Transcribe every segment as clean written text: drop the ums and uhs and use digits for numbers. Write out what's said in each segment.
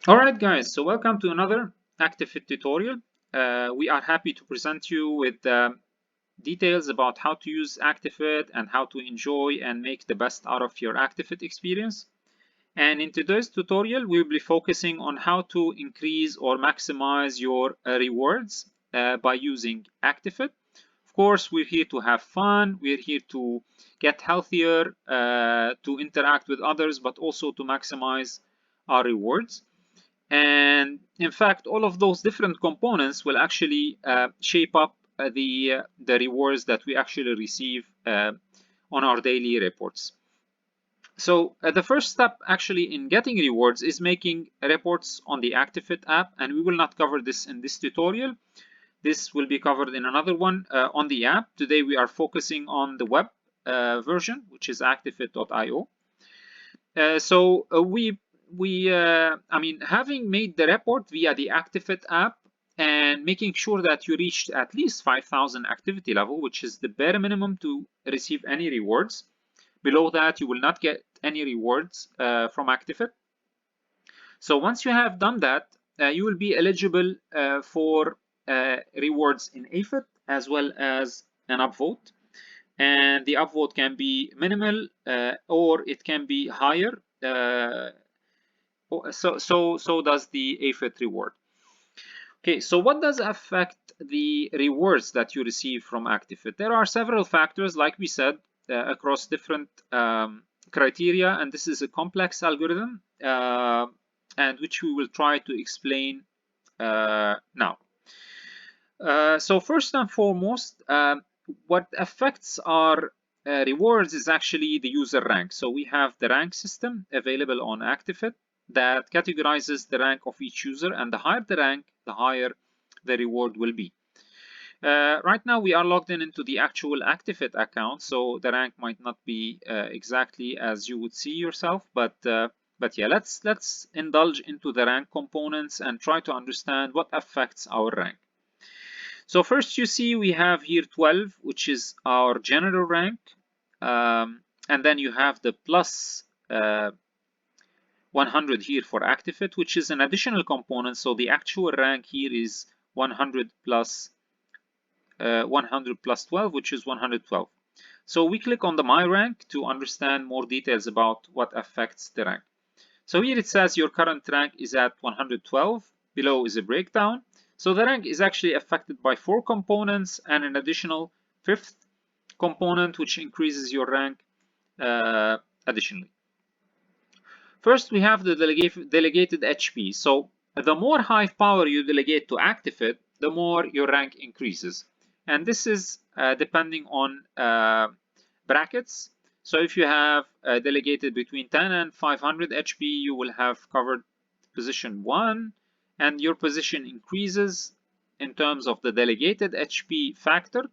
Alright guys, so welcome to another Actifit tutorial. We are happy to present you with details about how to use Actifit and how to enjoy and make the best out of your Actifit experience. And in today's tutorial, we'll be focusing on how to increase or maximize your rewards by using Actifit. Of course, we're here to have fun, we're here to get healthier, to interact with others, but also to maximize our rewards. And in fact, all of those different components will actually shape up the rewards that we actually receive on our daily reports. So the first step actually in getting rewards is making reports on the Actifit app, and we will not cover this in this tutorial. This will be covered in another one on the app. Today we are focusing on the web version, which is actifit.io. Having made the report via the Actifit app and making sure that you reached at least 5,000 activity level, which is the bare minimum to receive any rewards. Below that, you will not get any rewards from Actifit. So once you have done that, you will be eligible for rewards in Afit as well as an upvote. And the upvote can be minimal or it can be higher. So does the Afit reward. Okay, so what does affect the rewards that you receive from Actifit? There are several factors, like we said, across different criteria, and this is a complex algorithm, and which we will try to explain now. So first and foremost, what affects our rewards is actually the user rank. So we have the rank system available on Actifit that categorizes the rank of each user, and the higher the rank, the higher the reward will be. Right now we are logged into the actual Actifit account, so the rank might not be exactly as you would see yourself, but yeah, let's indulge into the rank components and try to understand what affects our rank. So first you see we have here 12, which is our general rank, and then you have the plus 100 here for Actifit, which is an additional component. So the actual rank here is 100 plus 12, which is 112. So we click on the My Rank to understand more details about what affects the rank. So here it says your current rank is at 112. Below is a breakdown. So the rank is actually affected by 4 components and an additional 5th component, which increases your rank additionally. First, we have the delegated HP. So the more Hive power you delegate to Actifit, the more your rank increases. And this is depending on brackets. So if you have delegated between 10 and 500 HP, you will have covered position 1, and your position increases in terms of the delegated HP factor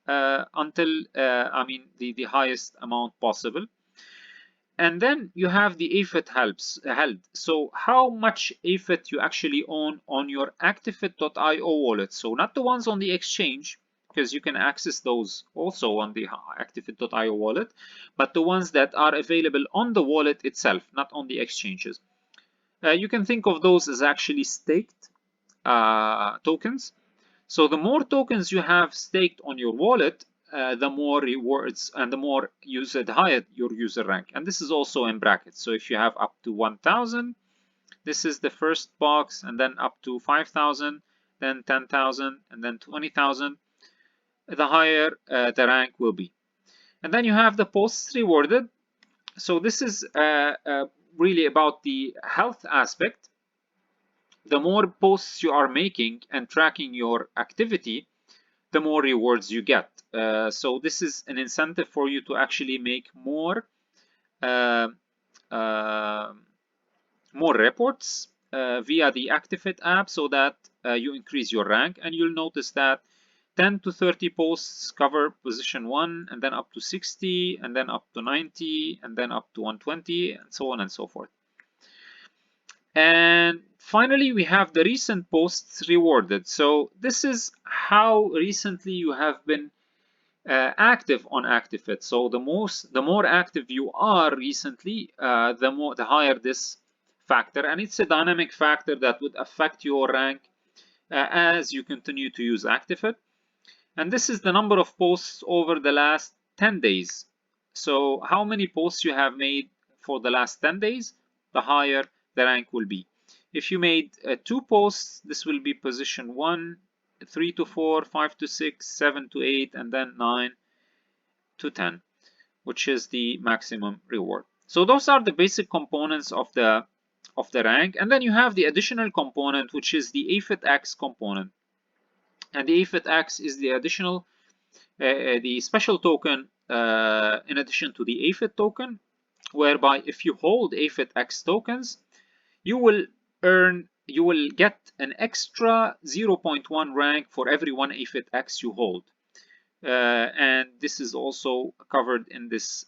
until the highest amount possible. And then you have the Afit held. So how much Afit you actually own on your Actifit.io wallet. So not the ones on the exchange, because you can access those also on the Actifit.io wallet, but the ones that are available on the wallet itself, not on the exchanges. You can think of those as actually staked tokens. So the more tokens you have staked on your wallet, the more rewards and the higher your user rank. And this is also in brackets. So if you have up to 1,000, this is the first box, and then up to 5,000, then 10,000, and then 20,000, the higher the rank will be. And then you have the posts rewarded. So this is really about the health aspect. The more posts you are making and tracking your activity, the more rewards you get. So this is an incentive for you to actually make more reports via the Actifit app, so that you increase your rank. And you'll notice that 10 to 30 posts cover position 1, and then up to 60, and then up to 90, and then up to 120, and so on and so forth. And finally, we have the recent posts rewarded. So this is how recently you have been active on Actifit. So the more active you are recently, the higher this factor, and it's a dynamic factor that would affect your rank as you continue to use Actifit. And this is the number of posts over the last 10 days. So how many posts you have made for the last 10 days, the higher the rank will be. If you made 2 posts, this will be position 1, 3 to 4, 5 to 6, 7 to 8, and then 9 to 10, which is the maximum reward. So those are the basic components of the rank, and then you have the additional component, which is the AFIT-X component. And the AFIT-X is the additional, the special token in addition to the AFIT token, whereby if you hold AFIT-X tokens, you will get an extra 0.1 rank for every one AFIT-X you hold. And this is also covered in this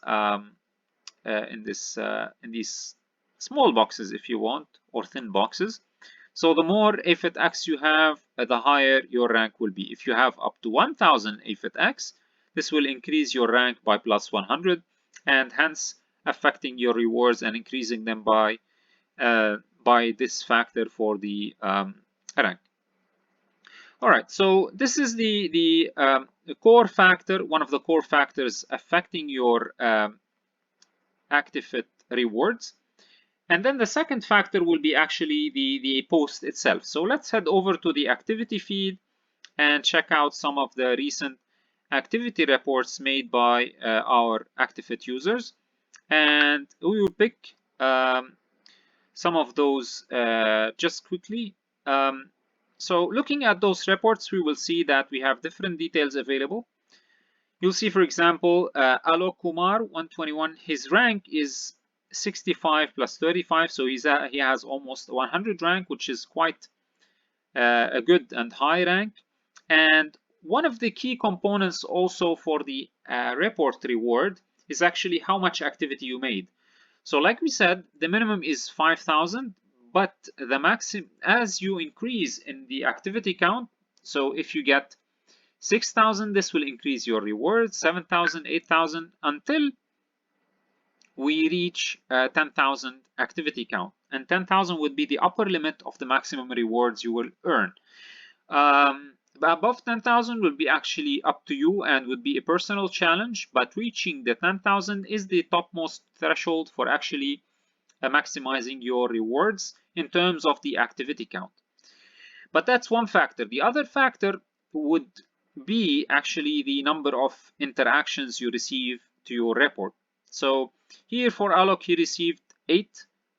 in these small boxes, if you want, or thin boxes. So the more AFIT-X you have, the higher your rank will be. If you have up to 1000 AFIT-X, this will increase your rank by plus 100, and hence affecting your rewards and increasing them by this factor for the rank. All right, so this is the core factor, one of the core factors affecting your Actifit rewards. And then the second factor will be actually the post itself. So let's head over to the activity feed and check out some of the recent activity reports made by our Actifit users. And we will pick some of those just quickly. So looking at those reports, we will see that we have different details available. You'll see, for example, Alok Kumar 121, his rank is 65 plus 35, so he has almost 100 rank, which is quite a good and high rank. And one of the key components also for the report reward is actually how much activity you made. So like we said, the minimum is 5,000, but the maximum, as you increase in the activity count, so if you get 6,000, this will increase your reward, 7,000, 8,000, until we reach 10,000 activity count. And 10,000 would be the upper limit of the maximum rewards you will earn. Above 10,000 will be actually up to you and would be a personal challenge, but reaching the 10,000 is the topmost threshold for actually maximizing your rewards in terms of the activity count. But that's one factor. The other factor would be actually the number of interactions you receive to your report. So here for Alok, he received 8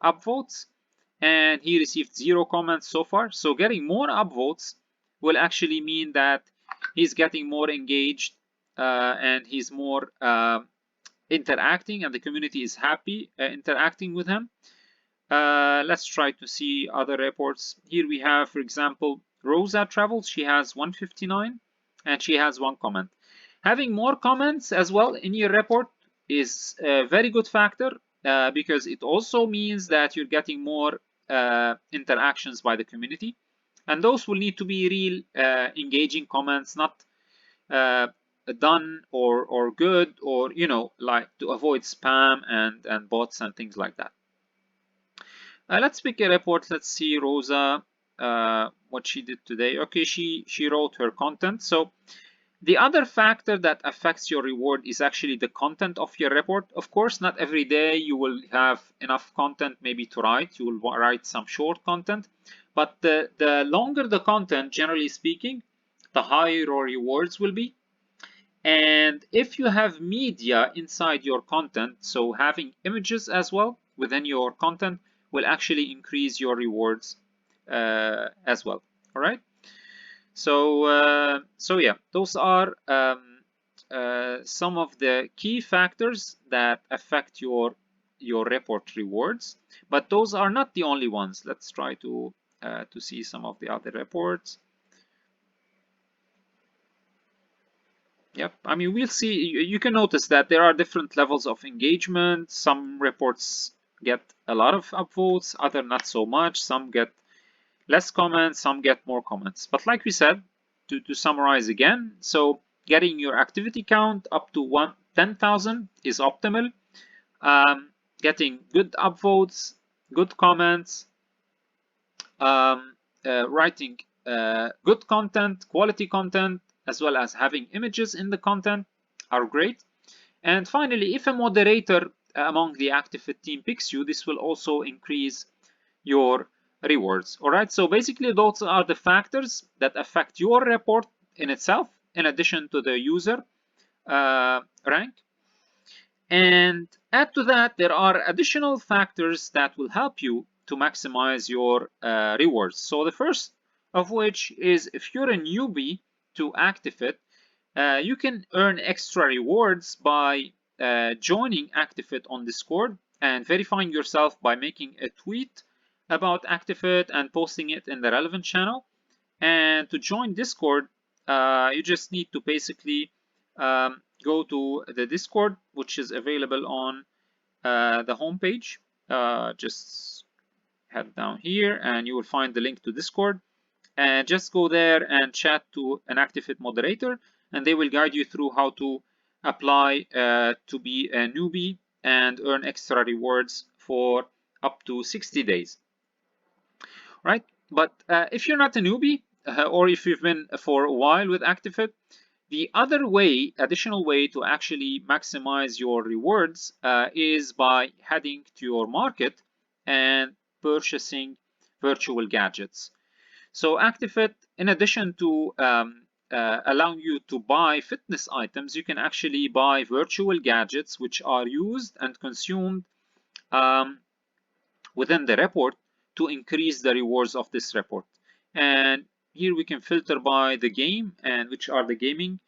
upvotes and he received 0 comments so far. So getting more upvotes will actually mean that he's getting more engaged and he's more interacting, and the community is happy interacting with him. Let's try to see other reports. Here we have, for example, Rosa Travels. She has 159 and she has 1 comment. Having more comments as well in your report is a very good factor because it also means that you're getting more interactions by the community, and those will need to be real engaging comments, not done or good, or like to avoid spam and bots and things like that. Let's pick a report. Let's see Rosa what she did today. Okay, she wrote her content. So the other factor that affects your reward is actually the content of your report. Of course, not every day you will have enough content maybe to write. You will write some short content, but the longer the content, generally speaking, the higher your rewards will be. And if you have media inside your content, so having images as well within your content will actually increase your rewards as well. All right. So yeah, those are some of the key factors that affect your report rewards, but those are not the only ones. Let's try to see some of the other reports. Yep, I mean, we'll see. You can notice that there are different levels of engagement. Some reports get a lot of upvotes, other not so much. Some get less comments, some get more comments. But like we said, to summarize again, so getting your activity count up to 10,000 is optimal. Getting good upvotes, good comments, writing good content, quality content, as well as having images in the content are great. And finally, if a moderator among the Actifit team picks you, this will also increase your rewards. All right, so basically those are the factors that affect your report in itself, in addition to the user rank. And add to that, there are additional factors that will help you to maximize your rewards. So the first of which is if you're a newbie to Actifit, you can earn extra rewards by joining Actifit on Discord and verifying yourself by making a tweet about Actifit and posting it in the relevant channel. And to join Discord, you just need to basically go to the Discord, which is available on the homepage. Just head down here and you will find the link to Discord. And just go there and chat to an Actifit moderator, and they will guide you through how to apply to be a newbie and earn extra rewards for up to 60 days. Right? But if you're not a newbie, or if you've been for a while with Actifit, the other way, additional way to actually maximize your rewards is by heading to your market and purchasing virtual gadgets. So Actifit, in addition to allowing you to buy fitness items, you can actually buy virtual gadgets which are used and consumed within the report to increase the rewards of this report. And here we can filter by the game and which are the gaming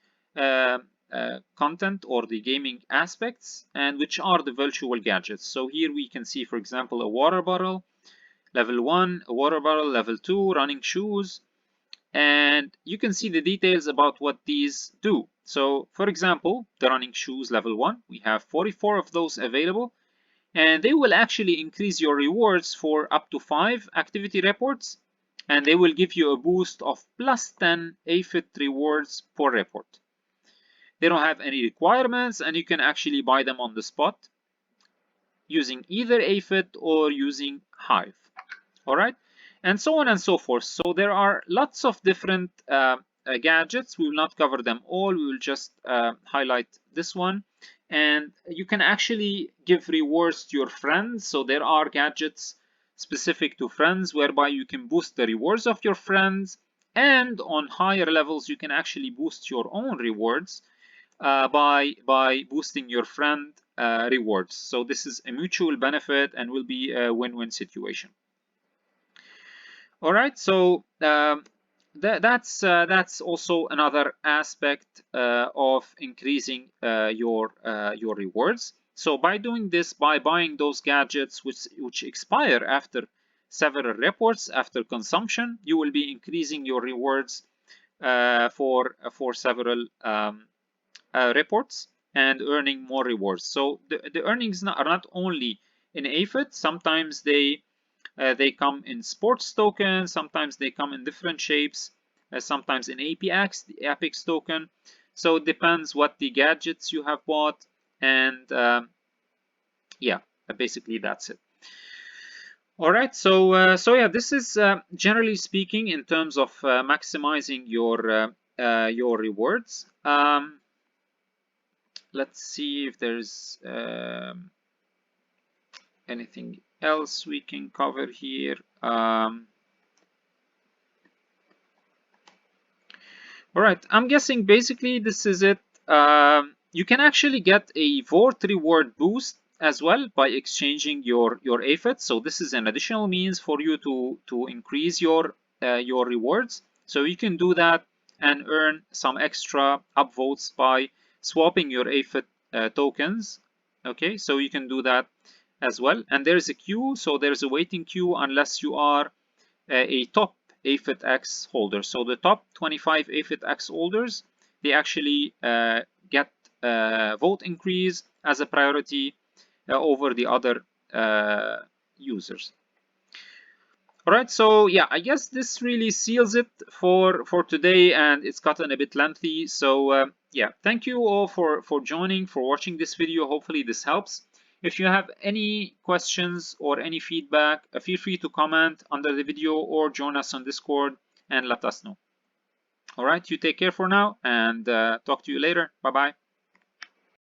content or the gaming aspects and which are the virtual gadgets. So here we can see, for example, a water bottle, level 1, a water bottle, level 2, running shoes, and you can see the details about what these do. So for example, the running shoes level 1, we have 44 of those available, and they will actually increase your rewards for up to 5 activity reports, and they will give you a boost of plus 10 AFIT rewards per report. They don't have any requirements, and you can actually buy them on the spot using either AFIT or using Hive. All right, and so on and so forth. So there are lots of different gadgets. We will not cover them all. We will just highlight this one. And you can actually give rewards to your friends. So there are gadgets specific to friends whereby you can boost the rewards of your friends. And on higher levels, you can actually boost your own rewards by boosting your friend rewards. So this is a mutual benefit and will be a win-win situation. All right, so that's also another aspect of increasing your rewards. So by doing this, by buying those gadgets which expire after several reports after consumption, you will be increasing your rewards for several reports and earning more rewards. So the earnings are not only in AFIT. Sometimes they come in sports tokens, sometimes they come in different shapes, sometimes in APX, the Apex token. So it depends what the gadgets you have bought, and yeah, basically that's it. All right, so yeah, this is generally speaking in terms of maximizing your rewards. Let's see if there's anything else we can cover here. All right, I'm guessing basically this is it. You can actually get a Vort reward boost as well by exchanging your AFIT. So this is an additional means for you to increase your rewards. So you can do that and earn some extra upvotes by swapping your AFIT tokens. Okay, so you can do that as well. And there's a queue, so there's a waiting queue unless you are a top AFIT X holder. So the top 25 AFIT X holders, they actually get vote increase as a priority over the other users. All right, so yeah, I guess this really seals it for today, and it's gotten a bit lengthy. So yeah, thank you all for joining, for watching this video. Hopefully this helps. If you have any questions or any feedback, feel free to comment under the video or join us on Discord and let us know. All right, you take care for now, and talk to you later. Bye-bye.